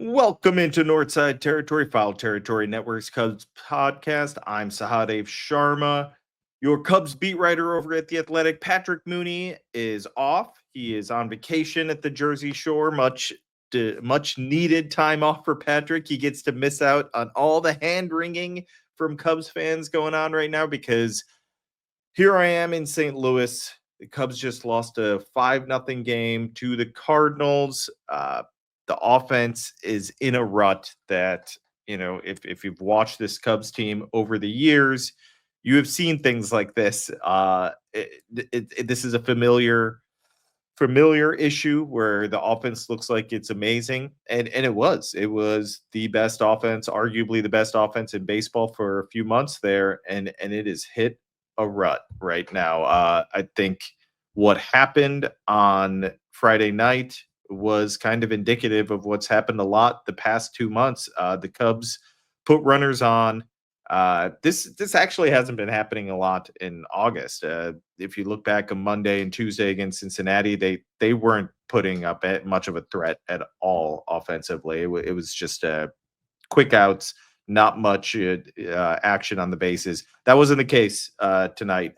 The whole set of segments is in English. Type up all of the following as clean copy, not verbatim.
Welcome into Northside Territory, Foul Territory Network's Cubs podcast. I'm Sahadev Sharma, your Cubs beat writer over at The Athletic. Patrick Mooney is off. He is on vacation at the Jersey Shore. Much needed time off for Patrick. He gets to miss out on all the hand wringing from Cubs fans going on right now because here I am in St. Louis. The Cubs just lost a 5-0 game to the Cardinals. The offense is in a rut that, if you've watched this Cubs team over the years, you have seen things like this. This is a familiar issue where the offense looks like it's amazing, and it was the best offense, arguably the best offense in baseball for a few months there, and it has hit a rut right now. I think what happened on Friday night was kind of indicative of what's happened a lot the past 2 months. The Cubs put runners on. This actually hasn't been happening a lot in August. If you look back on Monday and Tuesday against Cincinnati, they weren't putting up much of a threat at all offensively. It was just quick outs, not much action on the bases. That wasn't the case tonight,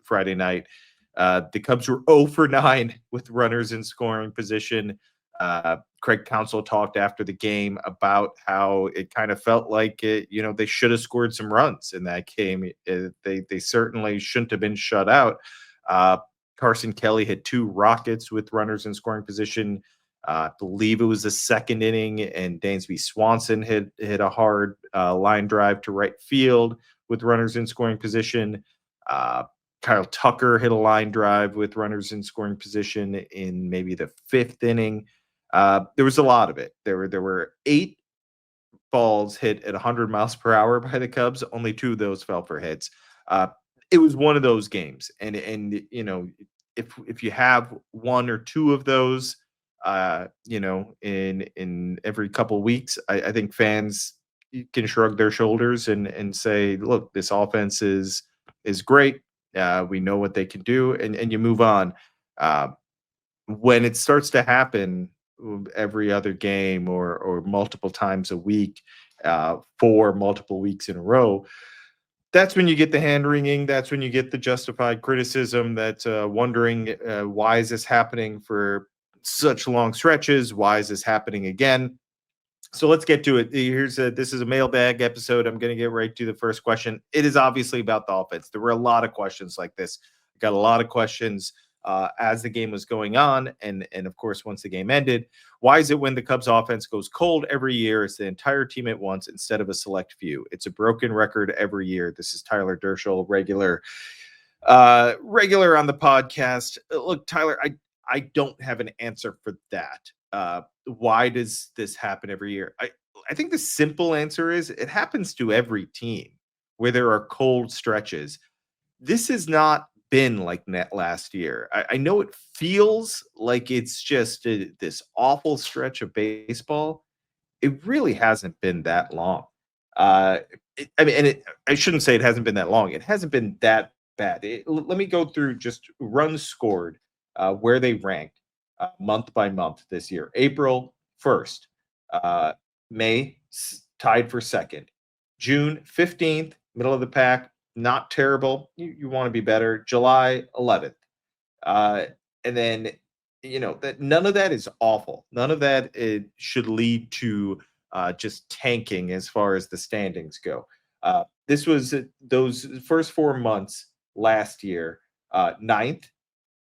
Friday night. The Cubs were 0 for 9 with runners in scoring position. Craig Counsell talked after the game about how it kind of felt like they should have scored some runs in that game. They certainly shouldn't have been shut out. Carson Kelly hit 2 rockets with runners in scoring position. I believe it was the second inning, and Dansby Swanson hit a hard line drive to right field with runners in scoring position. Kyle Tucker hit a line drive with runners in scoring position in maybe the 5th inning. There was a lot of it. There were 8 balls hit at 100 miles per hour by the Cubs. Only 2 of those fell for hits. It was one of those games, and if you have 1 or 2 of those, in every couple weeks, I think fans can shrug their shoulders and say, look, this offense is great. We know what they can do, and you move on. When it starts to happen every other game or multiple times a week, for multiple weeks in a row, that's when you get the hand wringing. That's when you get the justified criticism that wondering why is this happening for such long stretches? Why is this happening again? So let's get to it. This is a mailbag episode. I'm going to get right to the first question. It is obviously about the offense. There were a lot of questions like this. I got a lot of questions as the game was going on, and of course once the game ended. Why is it when the Cubs offense goes cold every year, it's the entire team at once instead of a select few? It's a broken record every year. This is Tyler Dershel, regular on the podcast. Look, Tyler, I don't have an answer for that. Why does this happen every year? I think the simple answer is it happens to every team where there are cold stretches. This has not been like that last year. I know it feels like it's just this awful stretch of baseball. It really hasn't been that long. Uh, I shouldn't say it hasn't been that long. It hasn't been that bad. Let me go through just runs scored, where they ranked month by month this year. April 1st, May tied for 2nd, June 15th, middle of the pack, not terrible. You want to be better. July 11th, uh, and then that none of that is awful. None of that it should lead to just tanking as far as the standings go. This was those first 4 months last year, 9th,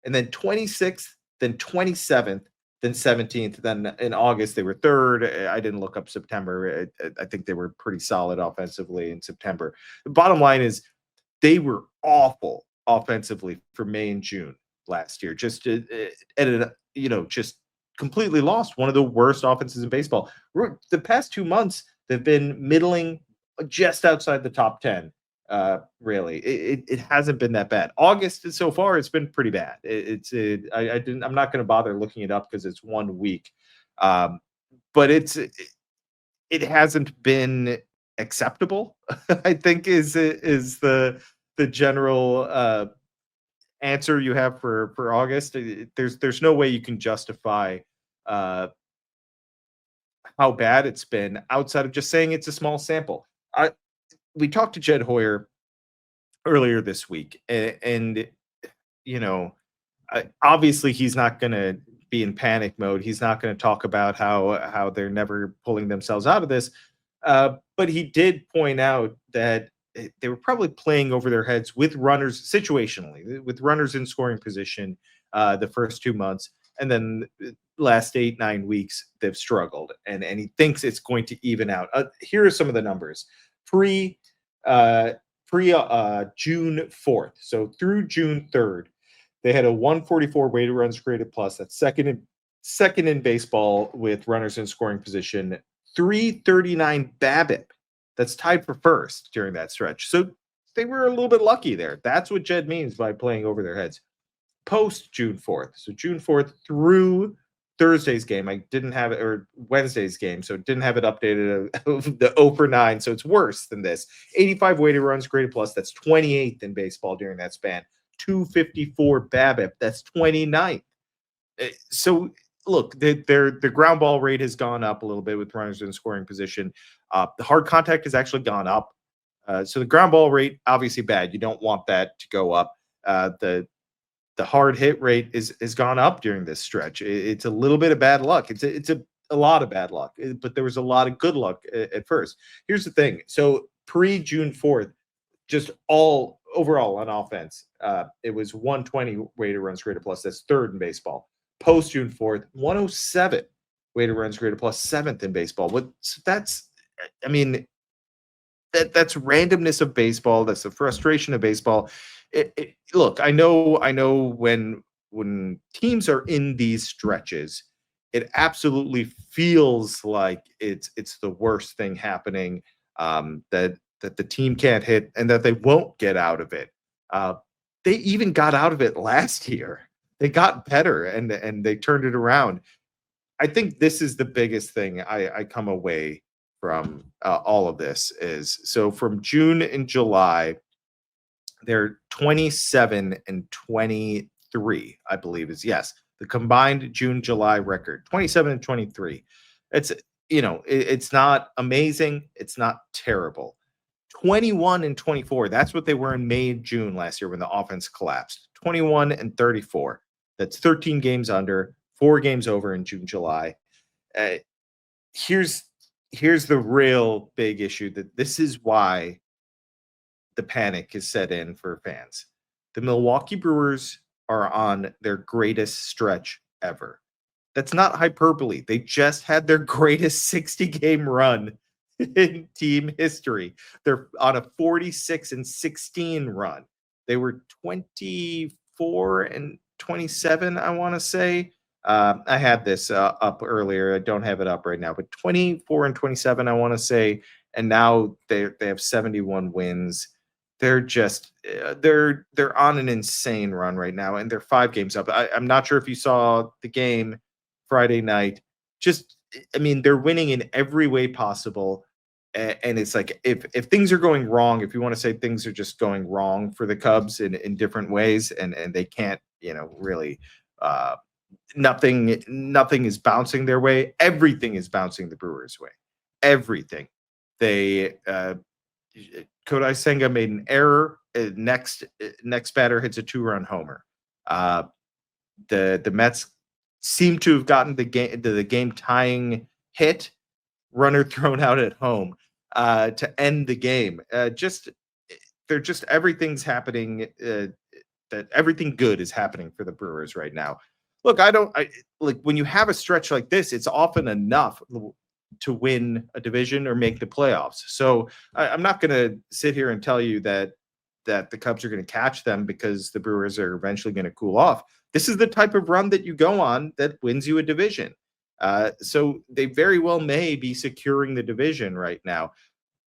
and then 26th, then 27th, then 17th. Then in August, they were 3rd. I didn't look up September. I think they were pretty solid offensively in September. The bottom line is they were awful offensively for May and June last year. Just just completely lost. One of the worst offenses in baseball. The past 2 months, they've been middling, just outside the top 10. Really, it hasn't been that bad. August so far, it's been pretty bad. I'm not going to bother looking it up because it's 1 week, but it hasn't been acceptable. I think is the general answer you have for August. There's no way you can justify how bad it's been outside of just saying it's a small sample. I We talked to Jed Hoyer earlier this week, and you know, obviously he's not going to be in panic mode. He's not going to talk about how they're never pulling themselves out of this. But he did point out that they were probably playing over their heads with runners situationally, with runners in scoring position the first 2 months, and then last 8 9 weeks they've struggled, and he thinks it's going to even out. Here are some of the numbers pre uh, pre June 4th, so through June 3rd. They had a 144 weighted runs created plus. That's second in baseball with runners in scoring position. 339 BABIP. That's tied for first during that stretch. So they were a little bit lucky there. That's what Jed means by playing over their heads. Post June 4th. So June 4th through Thursday's game. I didn't have it, or Wednesday's game, so didn't have it updated of the 0 for 9. So it's worse than this. 85 weighted runs created plus. That's 28th in baseball during that span. 254 BABIP. That's 29th. So look, their ground ball rate has gone up a little bit with runners in scoring position. The hard contact has actually gone up. So the ground ball rate obviously bad. You don't want that to go up. The hard hit rate is gone up during this stretch. It's a little bit of bad luck. It's a lot of bad luck, but there was a lot of good luck at first. Here's the thing. So pre June 4th, just all overall on offense, it was 120 weighted runs created plus. That's third in baseball. Post June 4th, 107 weighted runs created plus, seventh in baseball. That's, I mean, that's randomness of baseball. That's the frustration of baseball. Look, I know when teams are in these stretches, it absolutely feels like it's the worst thing happening. That the team can't hit and that they won't get out of it. Uh, they even got out of it last year. They got better and they turned it around. I think this is the biggest thing I come away from all of this is so from June and July, they're 27 and 23, I believe is yes. The combined June July record, 27 and 23. It's it's not amazing, it's not terrible. 21 and 24. That's what they were in May and June last year when the offense collapsed. 21 and 34. That's 13 games under, 4 games over in June, July. Uh, here's here's the real big issue that this is why the panic is set in for fans. The Milwaukee Brewers are on their greatest stretch ever. That's not hyperbole. They just had their greatest 60 game run in team history. They're on a 46 and 16 run. They were 24 and 27, I want to say. I had this up earlier. I don't have it up right now, but 24 and 27, I want to say. And now they have 71 wins. They're just they're on an insane run right now, and they're 5 games up. I'm not sure if you saw the game Friday night. Just, I mean, they're winning in every way possible. And it's like if things are going wrong, if you want to say things are just going wrong for the Cubs in different ways, and they can't, really, nothing is bouncing their way. Everything is bouncing the Brewers' way. Everything. They Kodai Senga made an error. Next batter hits a 2-run homer. Uh, the Mets seem to have gotten the game tying hit, runner thrown out at home to end the game. They're just everything's happening. That everything good is happening for the Brewers right now. Look, I like when you have a stretch like this, it's often enough to win a division or make the playoffs. So I'm not going to sit here and tell you that the Cubs are going to catch them because the Brewers are eventually going to cool off. This is the type of run that you go on that wins you a division. So they very well may be securing the division right now.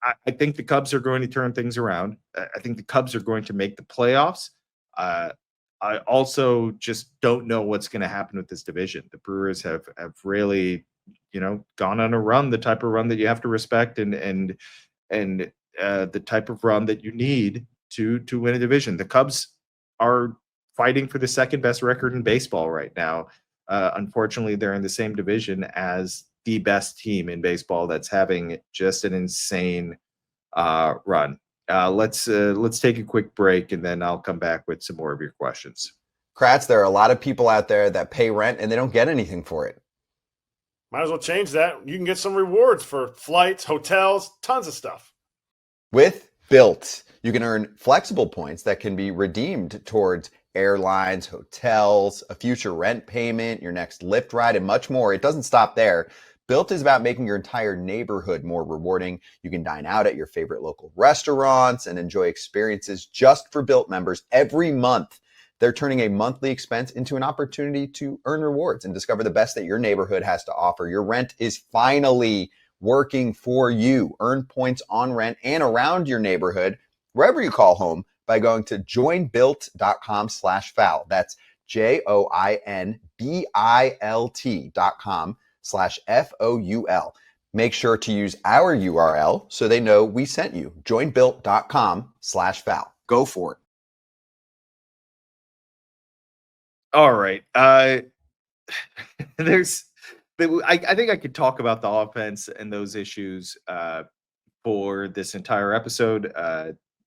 I think the Cubs are going to turn things around. I think the Cubs are going to make the playoffs. Uh, I also just don't know what's going to happen with this division. The Brewers have really, gone on a run, the type of run that you have to respect, and the type of run that you need to win a division. The Cubs are fighting for the second best record in baseball right now. Unfortunately, they're in the same division as the best team in baseball that's having just an insane run. Let's take a quick break, and then I'll come back with some more of your questions. Kratz, there are a lot of people out there that pay rent and they don't get anything for it. Might as well change that. You can get some rewards for flights, hotels, tons of stuff. With Built, you can earn flexible points that can be redeemed towards airlines, hotels, a future rent payment, your next Lyft ride, and much more. It doesn't stop there. Built is about making your entire neighborhood more rewarding. You can dine out at your favorite local restaurants and enjoy experiences just for Built members every month. They're turning a monthly expense into an opportunity to earn rewards and discover the best that your neighborhood has to offer. Your rent is finally working for you. Earn points on rent and around your neighborhood, wherever you call home, by going to joinbuilt.com/foul. That's joinbilt.com/FOUL. Make sure to use our URL so they know we sent you. Joinbuilt.com/foul. Go for it. All right. There's, I think I could talk about the offense and those issues for this entire episode.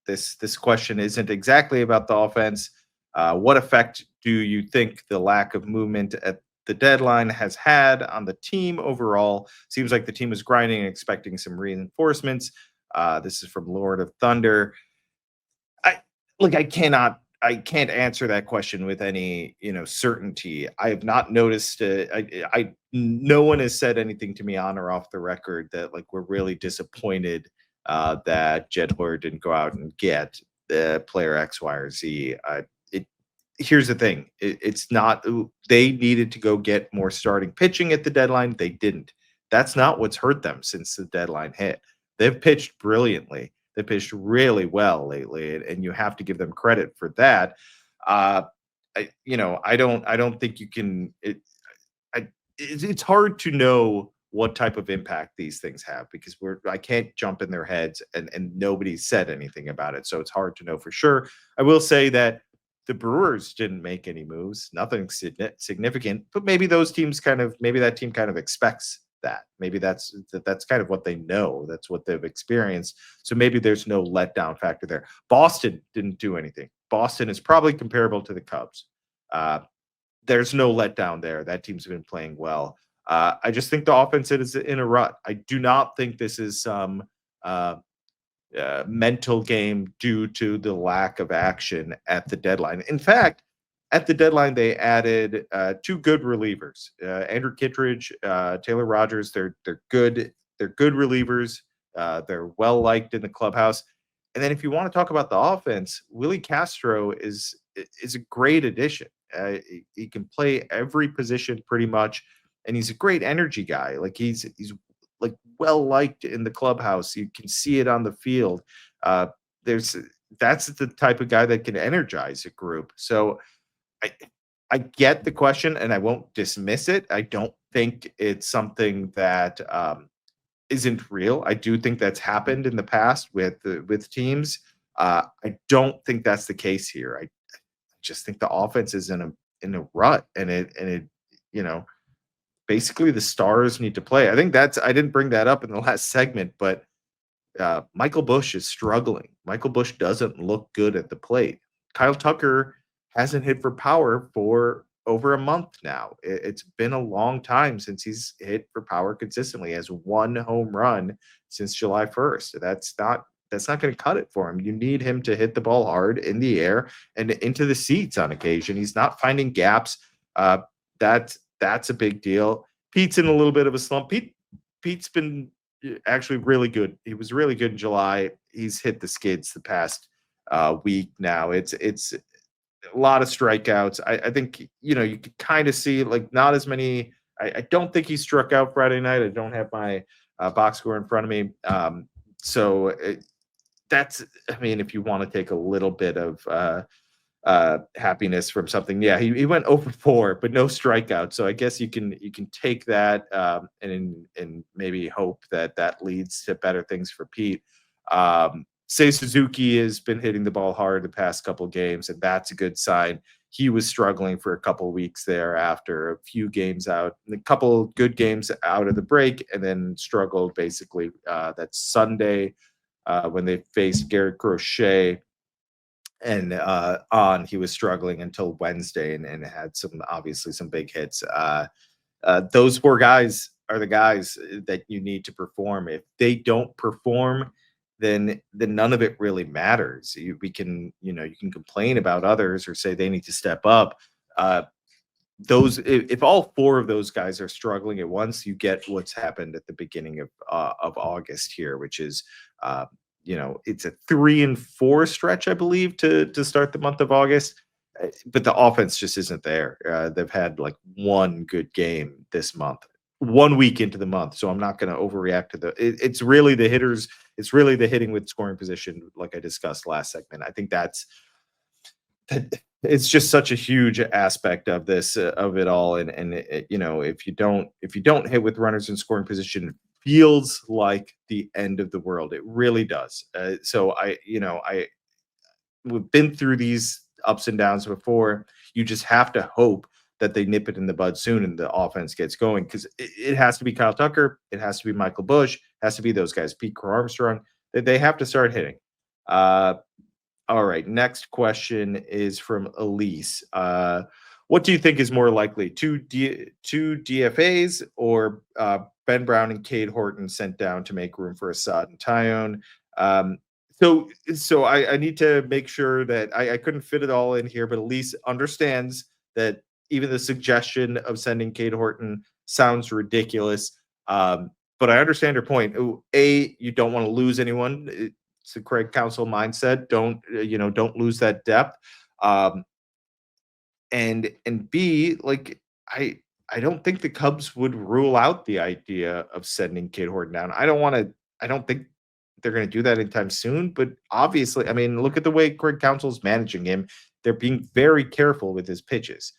This question isn't exactly about the offense. What effect do you think the lack of movement at the deadline has had on the team overall? Seems like the team was grinding and expecting some reinforcements. This is from Lord of Thunder. I can't answer that question with any certainty. I have not noticed. No one has said anything to me on or off the record that like we're really disappointed that Jed Hoyer didn't go out and get the player X, Y, or Z. Here's the thing: it's not they needed to go get more starting pitching at the deadline. They didn't. That's not what's hurt them since the deadline hit. They've pitched brilliantly. They pitched really well lately, and you have to give them credit for that. I don't think you can. It's hard to know what type of impact these things have because I can't jump in their heads, and nobody said anything about it, so it's hard to know for sure. I will say that the Brewers didn't make any moves, nothing significant, but maybe that team kind of expects that. Maybe that's kind of what they know. That's what they've experienced. So maybe there's no letdown factor there. Boston didn't do anything. Boston is probably comparable to the Cubs. There's no letdown there. That team's been playing well. I just think the offense is in a rut. I do not think this is some mental game due to the lack of action at the deadline. In fact, at the deadline, they added two good relievers, Andrew Kittredge, Taylor Rogers. They're good. They're good relievers. They're well liked in the clubhouse. And then, if you want to talk about the offense, Willie Castro is a great addition. He can play every position pretty much, and he's a great energy guy. Like he's like well liked in the clubhouse. You can see it on the field. That's the type of guy that can energize a group. So I get the question, and I won't dismiss it. I don't think it's something that isn't real. I do think that's happened in the past with teams. I don't think that's the case here. I just think the offense is in a rut, and it basically the stars need to play. I think I didn't bring that up in the last segment, but Michael Busch is struggling. Michael Busch doesn't look good at the plate. Kyle Tucker hasn't hit for power for over a month now. It's been a long time since he's hit for power consistently. He has one home run since July 1st. That's not going to cut it for him. You need him to hit the ball hard in the air and into the seats on occasion. He's not finding gaps. That's a big deal. Pete's in a little bit of a slump. Pete's been actually really good. He was really good in July. He's hit the skids the past week now. It's a lot of strikeouts. I think you could kind of see like not as many. I don't think he struck out Friday night. I don't have my box score in front of me. That's, I mean, if you want to take a little bit of happiness from something, yeah, he went over 4, but no strikeouts. So I guess you can take that and maybe hope that leads to better things for Pete. Say Suzuki has been hitting the ball hard the past couple games, and that's a good sign. he was struggling for a couple weeks there after a few games out, a couple good games out of the break, and then struggled basically that Sunday when they faced Garrett Crochet. And on, he was struggling until Wednesday, and had obviously some big hits. Those four guys are the guys that you need to perform. If they don't perform, then none of it really matters. We can, you can complain about others or say they need to step up. If all four of those guys are struggling at once, you get what's happened at the beginning of August here, which is it's a 3-4 stretch, I believe, to start the month of August. But the offense just isn't there. They've had like one good game this month, 1 week into the month. So I'm not going to overreact to it's really the hitters. It's really the hitting with scoring position, like I discussed last segment. I think that it's just such a huge aspect of this of it all. And if you don't hit with runners in scoring position, it feels like the end of the world. It really does. So we've been through these ups and downs before. You just have to hope that they nip it in the bud soon and the offense gets going, because it has to be Kyle Tucker, it has to be Michael Busch, it has to be those guys, Pete Crow Armstrong. They have to start hitting. All right, next question is from Elise. What do you think is more likely, two DFAs or Ben Brown and Cade Horton sent down to make room for Assad and Tyone? So I need to make sure that I couldn't fit it all in here, but Elise understands that even the suggestion of sending Cade Horton sounds ridiculous. But I understand her point. You don't want to lose anyone. It's the Craig Counsell mindset. Don't lose that depth. And B, like I don't think the Cubs would rule out the idea of sending Cade Horton down. I don't think they're going to do that anytime soon. But obviously, I mean, look at the way Craig Counsell's managing him. They're being very careful with his pitches,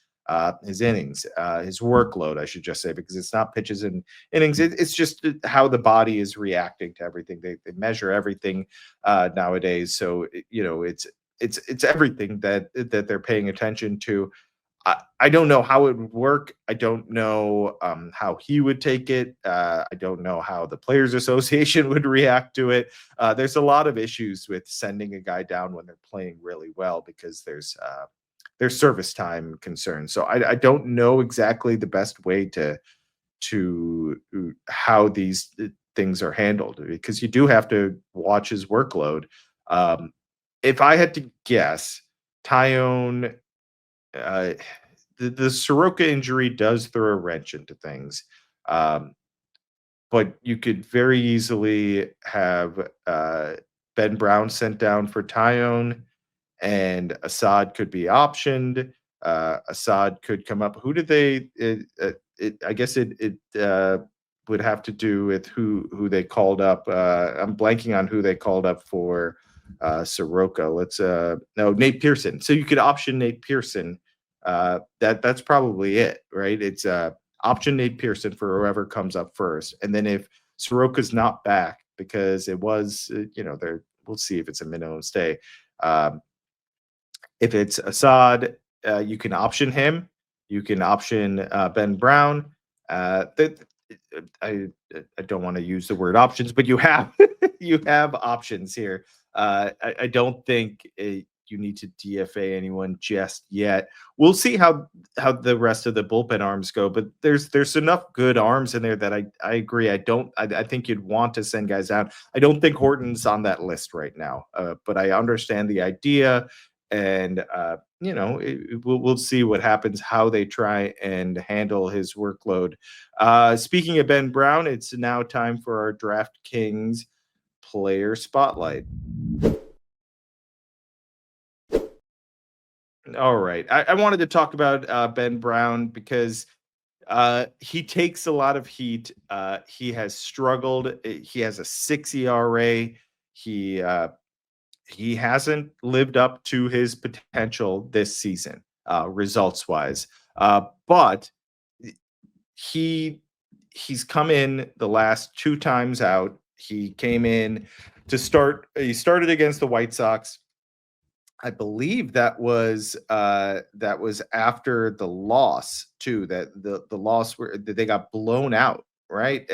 his innings, his workload, I should just say, because it's not pitches and innings. It's just how the body is reacting to everything. They measure everything nowadays. So, it's everything that they're paying attention to. I don't know how it would work. I don't know how he would take it. I don't know how the Players Association would react to it. There's a lot of issues with sending a guy down when they're playing really well, because there's service time concerns. So I don't know exactly the best way to how these things are handled, because you do have to watch his workload. If I had to guess, Tyone, the Soroka injury does throw a wrench into things. But you could very easily have Ben Brown sent down for Tyone, and Assad could be optioned. Assad could come up. Who did they? I guess it would have to do with who they called up. I'm blanking on who they called up for Soroka. Nate Pearson. So you could option Nate Pearson. That's probably it, right? It's option Nate Pearson for whoever comes up first, and then if Soroka's not back, because it was, we'll see if it's a minimum stay. If it's Assad, you can option him. You can option Ben Brown. I don't want to use the word options, but you have you have options here. I don't think you need to DFA anyone just yet. We'll see how the rest of the bullpen arms go, but there's enough good arms in there that I agree. I think you'd want to send guys out. I don't think Horton's on that list right now, but I understand the idea, and we'll see what happens, how they try and handle his workload. Speaking of Ben Brown, it's now time for our DraftKings player spotlight. All right. I wanted to talk about Ben Brown because he takes a lot of heat. He has struggled. He has a 6 ERA. He hasn't lived up to his potential this season, results wise. But he's come in the last 2 times out. He came in to start. He started against the White Sox. I believe that was after the loss too. That the loss where they got blown out, right?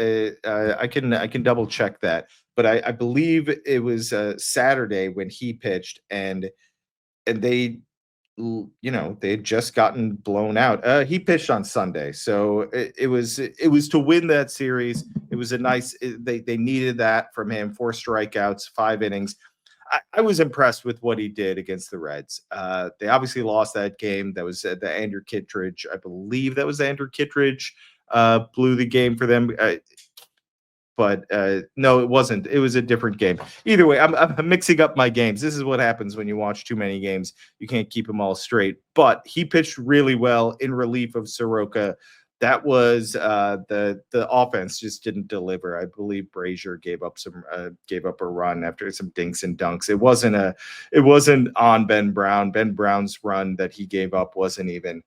I can double check that, but I believe it was Saturday when he pitched, and they they had just gotten blown out. He pitched on Sunday, so it was to win that series. It was a nice. They needed that from him. 4 strikeouts, 5 innings. I was impressed with what he did against the Reds. They obviously lost that game. That was the Andrew Kittredge, I believe that was Andrew Kittredge, blew the game for them. But no, it wasn't. It was a different game. Either way, I'm mixing up my games. This is what happens when you watch too many games. You can't keep them all straight. But he pitched really well in relief of Soroka. That was the offense just didn't deliver. I believe Brazier gave up a run after some dinks and dunks. It wasn't on Ben Brown. Ben Brown's run that he gave up wasn't even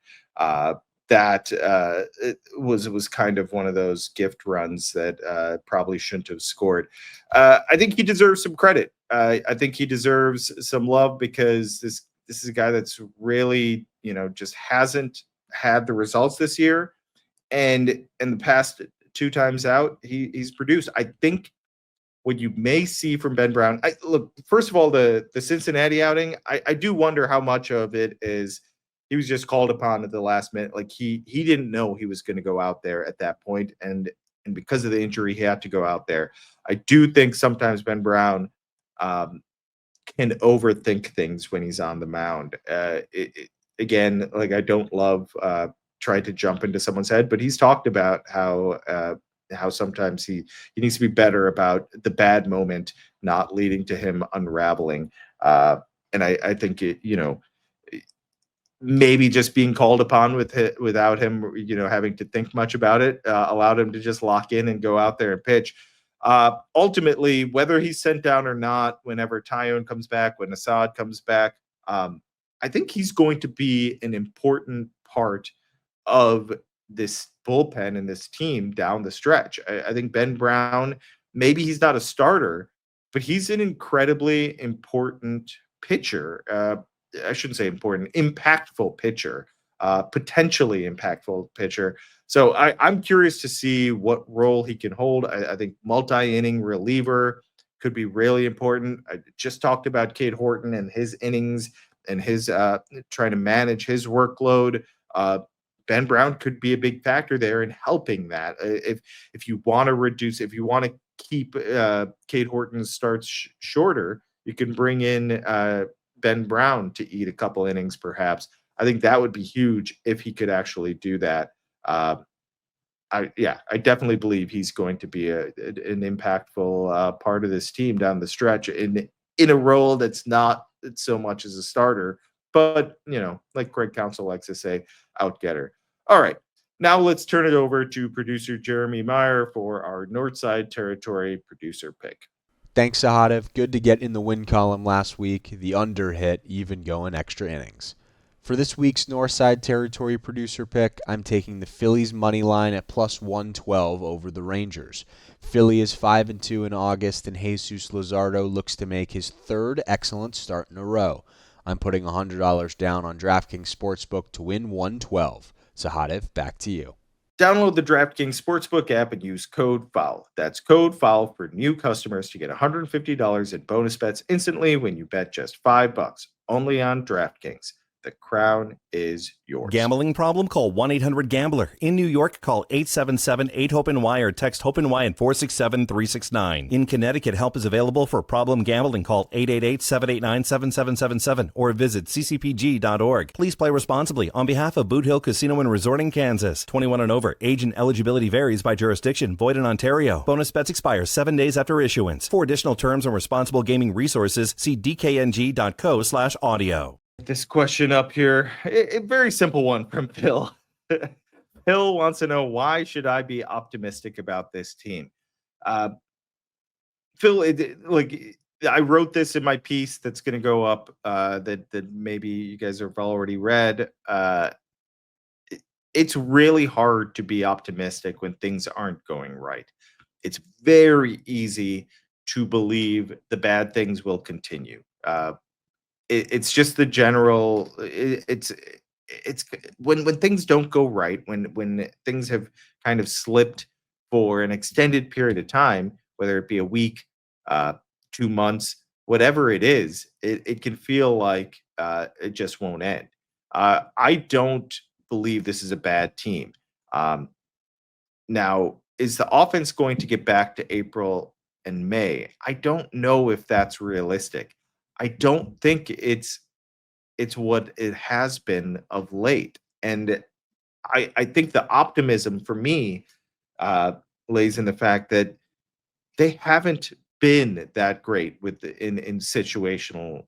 that it was kind of one of those gift runs that probably shouldn't have scored. I think he deserves some credit. I think he deserves some love because this is a guy that's really just hasn't had the results this year, and in the past 2 times out, he's produced. I think what you may see from Ben Brown. Look, first of all, the Cincinnati outing. I do wonder how much of it is he was just called upon at the last minute. Like he didn't know he was going to go out there at that point, and because of the injury, he had to go out there. I do think sometimes Ben Brown can overthink things when he's on the mound. Again, like I don't love trying to jump into someone's head, but he's talked about how sometimes he needs to be better about the bad moment not leading to him unraveling. And I think maybe just being called upon without him, having to think much about it, allowed him to just lock in and go out there and pitch. Ultimately, whether he's sent down or not, whenever Tyone comes back, when Assad comes back, I think he's going to be an important part of this bullpen and this team down the stretch. I think Ben Brown, maybe he's not a starter, but he's an incredibly important pitcher. I shouldn't say important, impactful pitcher, potentially impactful pitcher. So I'm curious to see what role he can hold. I think multi-inning reliever could be really important. I just talked about Cade Horton and his innings and his trying to manage his workload. Ben Brown could be a big factor there in helping that. If you want to reduce, if you want to keep Cade Horton's starts shorter, you can bring in Ben Brown to eat a couple innings, perhaps. I think that would be huge if he could actually do that. I definitely believe he's going to be an impactful part of this team down the stretch in a role that's not so much as a starter, but like Craig Counsell likes to say, outgetter. All right, now let's turn it over to producer Jeremy Meyer for our Northside Territory producer pick. Thanks, Sahadev. Good to get in the win column last week. The under hit, even going extra innings. For this week's Northside Territory producer pick, I'm taking the Phillies money line at plus 112 over the Rangers. Philly is 5-2 in August, and Jesus Luzardo looks to make his third excellent start in a row. I'm putting $100 down on DraftKings Sportsbook to win 112. Sahadev, back to you. Download the DraftKings Sportsbook app and use code FOUL. That's code FOUL for new customers to get $150 in bonus bets instantly when you bet just $5. Only on DraftKings. The crown is yours. Gambling problem? Call 1-800-GAMBLER. In New York, call 877-8-HOPE-NY or text HOPE-NY at 467-369. In Connecticut, help is available for problem gambling. Call 888-789-7777 or visit ccpg.org. Please play responsibly. On behalf of Boot Hill Casino and Resort in Kansas, 21 and over. Age and eligibility varies by jurisdiction. Void in Ontario. Bonus bets expire 7 days after issuance. For additional terms and responsible gaming resources, see dkng.co/audio. This question up here, a very simple one from Phil. Phil wants to know, why should I be optimistic about this team? Phil, I wrote this in my piece that's going to go up that maybe you guys have already read. It's really hard to be optimistic when things aren't going right. It's very easy to believe the bad things will continue. it's just the general. It's when things don't go right, when things have kind of slipped for an extended period of time, whether it be a week, 2 months, whatever it is, it can feel like it just won't end. I don't believe this is a bad team. Um, Now, is the offense going to get back to April and May? I don't know if that's realistic. I don't think it's what it has been of late. And I think the optimism for me uh, lays in the fact that they haven't been that great with in situationally.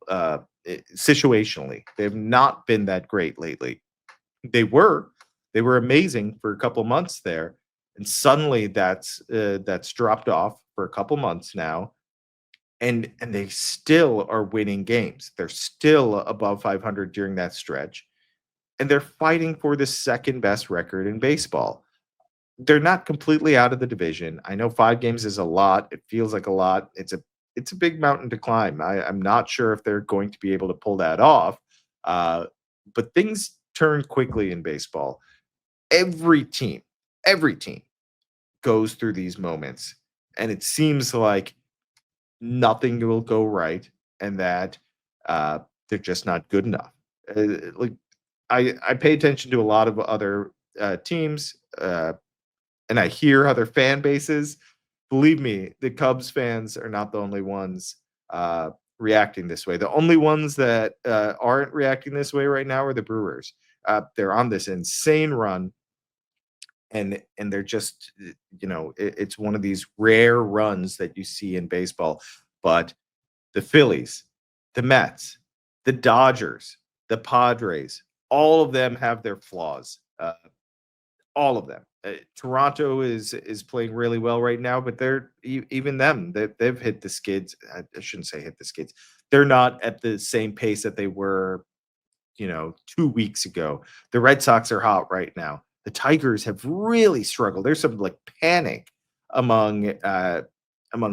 They've not been that great lately. They were. They were amazing for a couple months there, and suddenly that's dropped off for a couple months now, and they still are winning games. They're still above 500 during that stretch, and they're fighting for the second best record in baseball. They're not completely out of the division. I know 5 games is a lot. It feels like a lot. It's a big mountain to climb. I'm not sure if they're going to be able to pull that off, uh, but things turn quickly in baseball. Every team goes through these moments, and it seems like nothing will go right, and that uh, they're just not good enough. Like I pay attention to a lot of other teams, and I hear other fan bases. Believe me, the Cubs fans are not the only ones reacting this way. The only ones that aren't reacting this way right now are the Brewers. They're on this insane run, and they're just it's one of these rare runs that you see in baseball. But the Phillies, the Mets, the Dodgers, the Padres, all of them have their flaws. All of them. Toronto is playing really well right now, but even them, they've hit the skids. I shouldn't say hit the skids. They're not at the same pace that they were 2 weeks ago. The Red Sox are hot right now. The Tigers have really struggled. There's some like panic among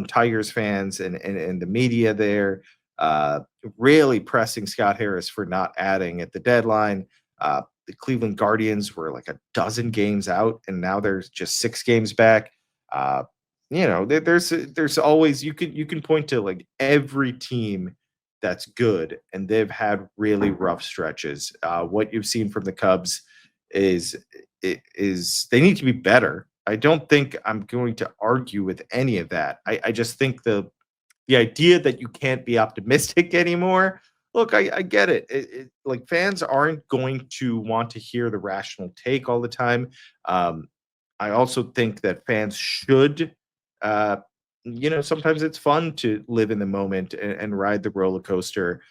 Tigers fans and the media there, uh, really pressing Scott Harris for not adding at the deadline. The Cleveland Guardians were like a dozen games out, and now there's just 6 games back. Uh, there's always you can point to like every team that's good, and they've had really rough stretches. What you've seen from the Cubs is is they need to be better. I don't think I'm going to argue with any of that. I just think the idea that you can't be optimistic anymore. Look, I get it. Like fans aren't going to want to hear the rational take all the time. Um, I also think that fans should, uh, sometimes it's fun to live in the moment and ride the roller coaster.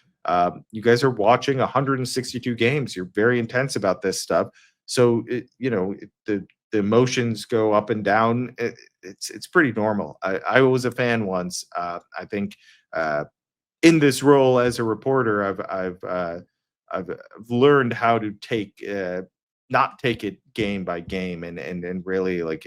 You guys are watching 162 games. You're very intense about this stuff. So, the emotions go up and down. It's pretty normal. I was a fan once. I think in this role as a reporter, I've learned how to not take it game by game and really like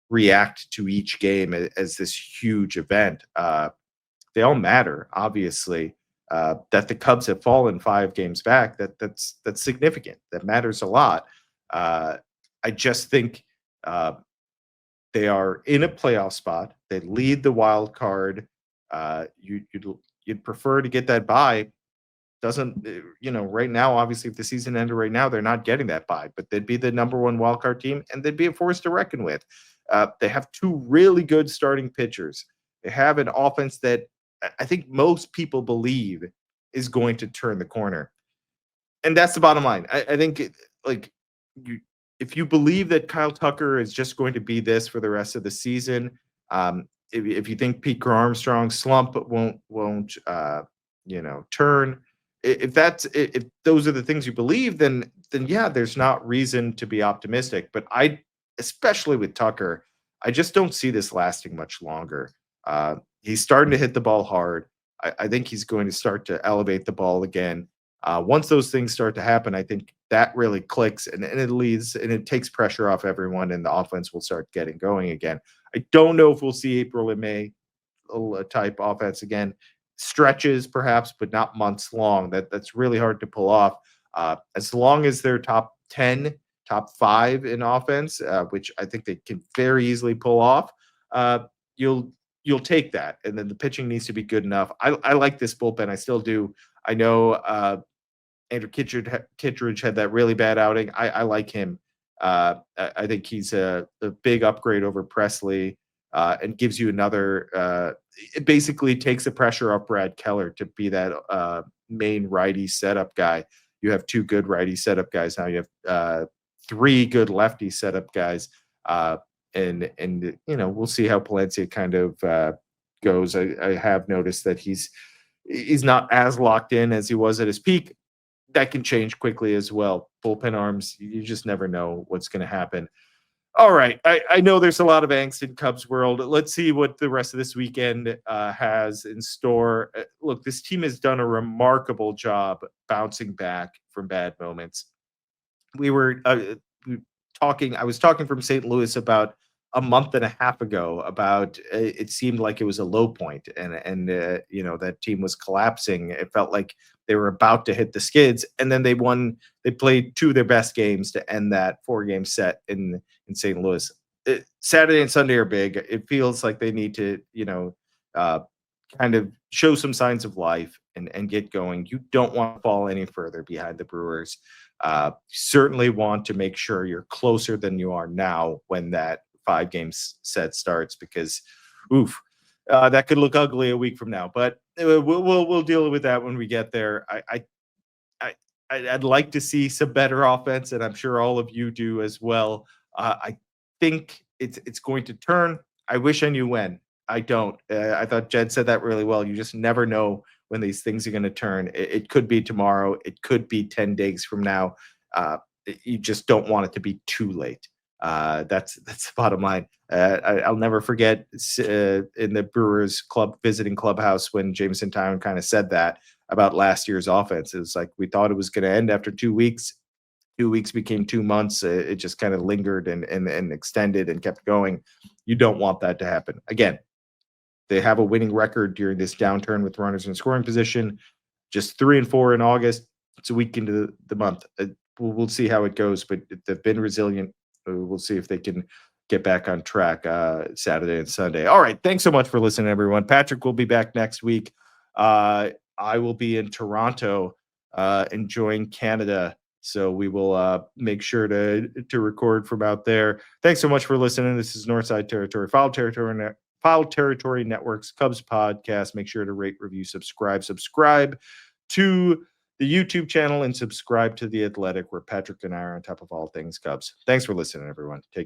react to each game as this huge event. They all matter, obviously. That the Cubs have fallen 5 games back, that's significant. That matters a lot. Uh, I just think uh, they are in a playoff spot. They lead the wild card. You'd prefer to get that bye. Doesn't right now? Obviously, if the season ended right now, they're not getting that bye. But they'd be the number one wild card team, and they'd be a force to reckon with. They have 2 really good starting pitchers. They have an offense that I think most people believe is going to turn the corner, and that's the bottom line. I think like you, if you believe that Kyle Tucker is just going to be this for the rest of the season, if you think Pete Armstrong's slump won't turn, if those are the things you believe, then yeah, there's not reason to be optimistic. But especially with Tucker, I just don't see this lasting much longer. He's starting to hit the ball hard. I think he's going to start to elevate the ball again. Once those things start to happen, I think that really clicks and it leads and it takes pressure off everyone, and the offense will start getting going again. I don't know if we'll see April and May type offense again. stretches perhaps, but not months long. That's really hard to pull off. As long as they're top 10, top 5 in offense, which I think they can very easily pull off, you'll take that. And then the pitching needs to be good enough. I like this bullpen. I still do. I know Andrew Kittredge had that really bad outing. I like him. I think he's a big upgrade over Presley, and gives you another. It basically takes the pressure off Brad Keller to be that main righty setup guy. You have 2 good righty setup guys now. You have 3 good lefty setup guys, and we'll see how Palencia kind of goes. I have noticed that he's not as locked in as he was at his peak. That can change quickly as well. Bullpen arms, you just never know what's going to happen. All right. I know there's a lot of angst in Cubs world. Let's see what the rest of this weekend has in store. Look, this team has done a remarkable job bouncing back from bad moments. We were I was talking from St. Louis about a month and a half ago about it seemed like it was a low point, and that team was collapsing. It felt like they were about to hit the skids, and then they played 2 of their best games to end that 4-game set in St. Louis. Saturday and Sunday are big. It feels like they need to kind of show some signs of life and get going. You don't want to fall any further behind the Brewers. Certainly want to make sure you're closer than you are now when that 5-game set starts, because that could look ugly a week from now, but we'll deal with that when we get there. I'd like to see some better offense, and I'm sure all of you do as well. I think it's going to turn. I wish I knew when. I don't. I thought Jed said that really well. You just never know when these things are going to turn. It could be tomorrow. It could be 10 days from now. You just don't want it to be too late. That's the bottom line. I'll never forget in the Brewers club visiting clubhouse when Jameson Town kind of said that about last year's offense. It was like we thought it was going to end after 2 weeks. 2 weeks became 2 months. It just kind of lingered and extended and kept going. You don't want that to happen. Again, they have a winning record during this downturn with runners in scoring position. Just 3-4 in August. It's a week into the month. We'll see how it goes, but they've been resilient. We'll see if they can get back on track Saturday and Sunday. All right. Thanks so much for listening, everyone. Patrick will be back next week. I will be in Toronto enjoying Canada. So we will make sure to record from out there. Thanks so much for listening. This is Northside Territory, Foul Territory Network's Cubs podcast. Make sure to rate, review, subscribe to the YouTube channel, and subscribe to The Athletic, where Patrick and I are on top of all things Cubs. Thanks for listening, everyone. Take care.